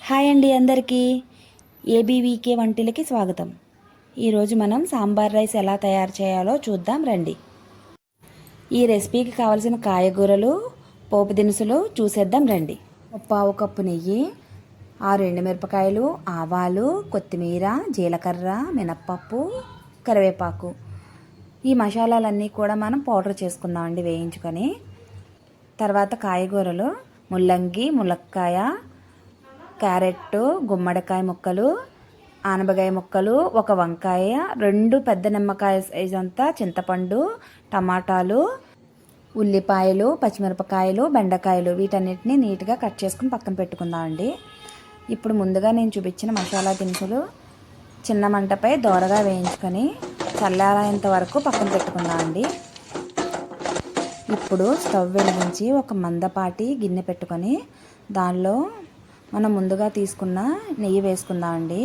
Hi అండి అందరికీ. ఏబీవీకే వంటలకి స్వాగతం. ఈరోజు మనం సాంబార్ రైస్ ఎలా తయారు చేయాలో చూద్దాం రండి. ఈ రెసిపీకి కావలసిన కాయగూరలు, పోపు దినుసులు చూసేద్దాం రండి. పావు కప్పు నెయ్యి, 6 ఎండుమిరపకాయలు, ఆవాలు, కొత్తిమీర, జీలకర్ర, మినప్పప్పు, కరివేపాకు. ఈ మసాలాలన్నీ కూడా మనం పౌడర్ చేసుకుందామండి వేయించుకొని. తర్వాత కాయగూరలు ముల్లంగి, ములక్కాయ, క్యారెట్, గుమ్మడికాయ ముక్కలు, ఆనపకాయ ముక్కలు, ఒక వంకాయ, 2 పెద్ద నిమ్మకాయ సైజ్ అంతా చింతపండు, టమాటాలు, ఉల్లిపాయలు, పచ్చిమిరపకాయలు, బెండకాయలు వీటన్నిటిని నీట్గా కట్ చేసుకుని పక్కన పెట్టుకుందామండి. ఇప్పుడు ముందుగా నేను చూపించిన మసాలా దినుసులు చిన్న మంటపై దోరగా వేయించుకొని చల్లారేంత వరకు పక్కన పెట్టుకుందామండి. ఇప్పుడు స్టవ్ వెలిగించి ఒక మందపాటి గిన్నె పెట్టుకొని దానిలో మనం ముందుగా తీసుకున్న నెయ్యి వేసుకుందామండి.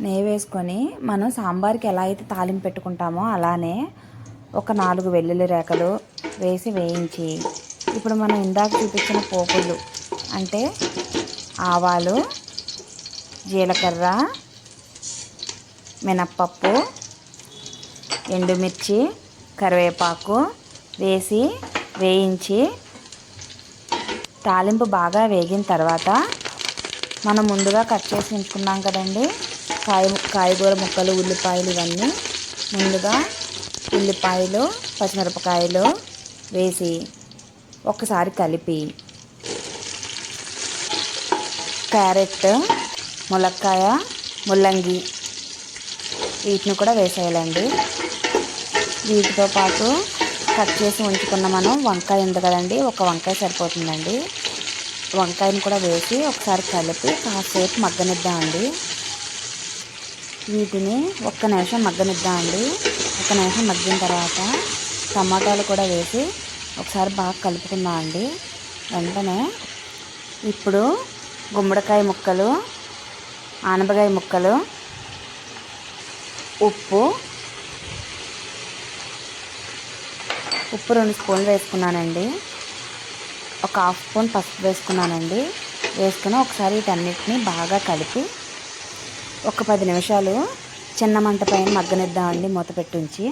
నెయ్యి వేసుకొని మనం సాంబార్కి ఎలా అయితే తాలింపు పెట్టుకుంటామో అలానే ఒక 4 వెల్లుల్లి రేఖలు వేసి వేయించి, ఇప్పుడు మనం ఇందాక చూపించిన పోపులు అంటే ఆవాలు, జీలకర్ర, మినప్పప్పు, ఎండుమిర్చి, కరివేపాకు వేసి వేయించి తాలింపు బాగా వేగిన తర్వాత మనం ముందుగా కట్ చేసి ఉంచుకున్నాం కదండి కాయగూర ముక్కలు, ఉల్లిపాయలు ఇవన్నీ ముందుగా ఉల్లిపాయలు, పచ్చిమిరపకాయలు వేసి ఒకసారి కలిపి క్యారెట్, ములక్కాయ, ముల్లంగి వీటిని కూడా వేసేయాలండి. వీటితో పాటు కట్ చేసి ఉంచుకున్న మనం వంకాయ ఉంది కదండి, ఒక వంకాయ సరిపోతుందండి. వంకాయని కూడా వేసి ఒకసారి కలిపి కాసేపు మగ్గనిద్దామండి. వీటిని 1 నిమిషం మగ్గనిద్దామండి. 1 నిమిషం మగ్గిన తర్వాత టమాటాలు కూడా వేసి ఒకసారి బాగా కలుపుకుందామండి. వెంటనే ఇప్పుడు గుమ్మడికాయ ముక్కలు, ఆనపకాయ ముక్కలు, ఉప్పు 2 స్పూన్లు వేసుకున్నానండి. ఒక 1/2 స్పూన్ పసుపు వేసుకున్నానండి. వేసుకుని ఒకసారి వీటన్నిటిని బాగా కలిపి ఒక 10 నిమిషాలు చిన్న మంట పైన మగ్గనిద్దామండి మూత పెట్టుంచి.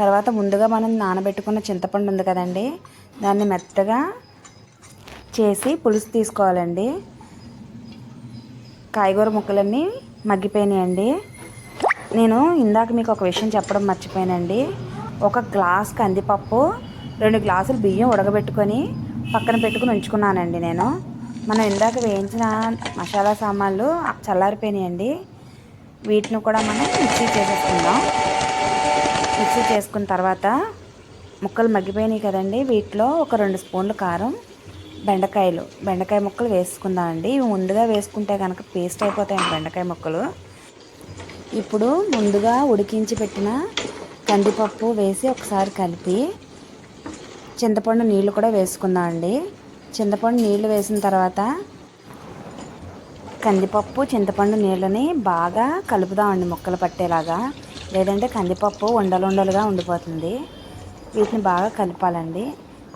తర్వాత ముందుగా మనం నానబెట్టుకున్న చింతపండు ఉంది కదండి, దాన్ని మెత్తగా చేసి పులుసు తీసుకోవాలండి. కాయగూర ముక్కలన్నీ మగ్గిపోయినాయండి. నేను ఇందాక మీకు ఒక విషయం చెప్పడం మర్చిపోయానండి. 1 గ్లాస్ కందిపప్పు, 2 గ్లాసులు బియ్యం ఉడకబెట్టుకొని పక్కన పెట్టుకుని ఉంచుకున్నానండి నేను. మనం ఇందాక వేయించిన మసాలా సామాన్లు చల్లారిపోయినాయండి. వీటిని కూడా మనం మిక్సీ చేసేసుకుందాం. మిక్సీ చేసుకున్న తర్వాత ముక్కలు మగ్గిపోయినాయి కదండి, వీటిలో ఒక 2 స్పూన్లు కారం, బెండకాయ ముక్కలు వేసుకుందామండి. ఇవి ముందుగా వేసుకుంటే కనుక పేస్ట్ అయిపోతాయండి బెండకాయ ముక్కలు. ఇప్పుడు ముందుగా ఉడికించి పెట్టిన కందిపప్పు వేసి ఒకసారి కలిపి చింతపండు నీళ్ళు కూడా వేసుకుందామండి. చింతపండు నీళ్ళు వేసిన తర్వాత కందిపప్పు, చింతపండు నీళ్ళని బాగా కలుపుదామండి ముక్కలు పట్టేలాగా, లేదంటే కందిపప్పు ఉండలుగా ఉండిపోతుంది. వీటిని బాగా కలపాలండి.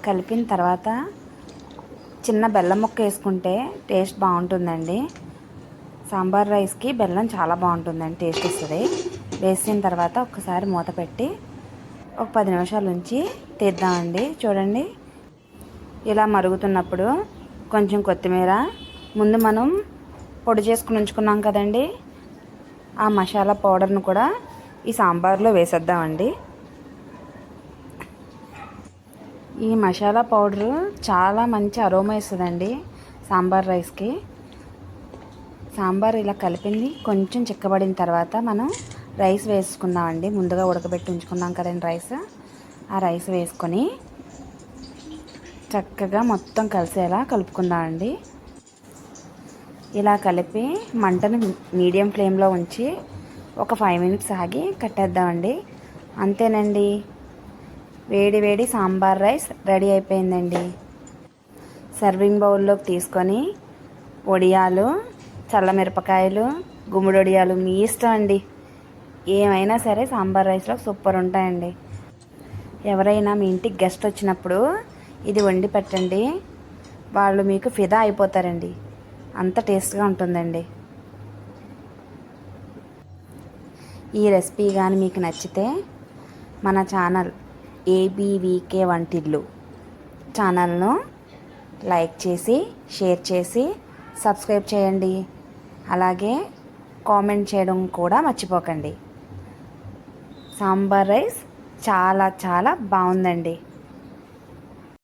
కలిపిన తర్వాత చిన్న బెల్లం ముక్క వేసుకుంటే టేస్ట్ బాగుంటుందండి. సాంబార్ రైస్కి బెల్లం చాలా బాగుంటుందండి, టేస్ట్ వస్తుంది. వేసిన తర్వాత ఒకసారి మూత పెట్టి ఒక 10 నిమిషాల నుంచి తీద్దామండి. చూడండి, ఇలా మరుగుతున్నప్పుడు కొంచెం కొత్తిమీర, ముందు మనం పొడి చేసుకుని ఉంచుకున్నాం కదండి ఆ మసాలా పౌడర్ను కూడా ఈ సాంబార్లో వేసేద్దామండి. ఈ మసాలా పౌడరు చాలా మంచి అరోమా ఇస్తుందండి సాంబార్ రైస్కి. సాంబార్ ఇలా కలిపింది కొంచెం చిక్కబడిన తర్వాత మనం రైస్ వేసుకుందామండి. ముందుగా ఉడకబెట్టి ఉంచుకున్నాం కదండి ఆ రైస్ వేసుకొని చక్కగా మొత్తం కలిసేలా కలుపుకుందామండి. ఇలా కలిపి మంటను మీడియం ఫ్లేమ్లో ఉంచి ఒక 5 మినిట్స్ ఆగి కట్టేద్దామండి. అంతేనండి, వేడి సాంబార్ రైస్ రెడీ అయిపోయిందండి. సర్వింగ్ బౌల్లోకి తీసుకొని వడియాలు, చల్లమిరపకాయలు, గుమ్మడి వడియాలు మీ ఇష్టం అండి, ఏమైనా సరే సాంబార్ రైస్లో సూపర్ ఉంటాయండి. ఎవరైనా మీ ఇంటికి గెస్ట్ వచ్చినప్పుడు ఇది వండి పెట్టండి, వాళ్ళు మీకు ఫిదా అయిపోతారండి. అంత టేస్ట్గా ఉంటుందండి. ఈ రెసిపీ కానీ మీకు నచ్చితే మన ఛానల్ ఏబీవీకే వంటిల్లు ఛానల్ను లైక్ చేసి, షేర్ చేసి, సబ్స్క్రైబ్ చేయండి. అలాగే కామెంట్ చేయడం కూడా మర్చిపోకండి. సాంబార్ రైస్ చాలా చాలా బాగుందండి.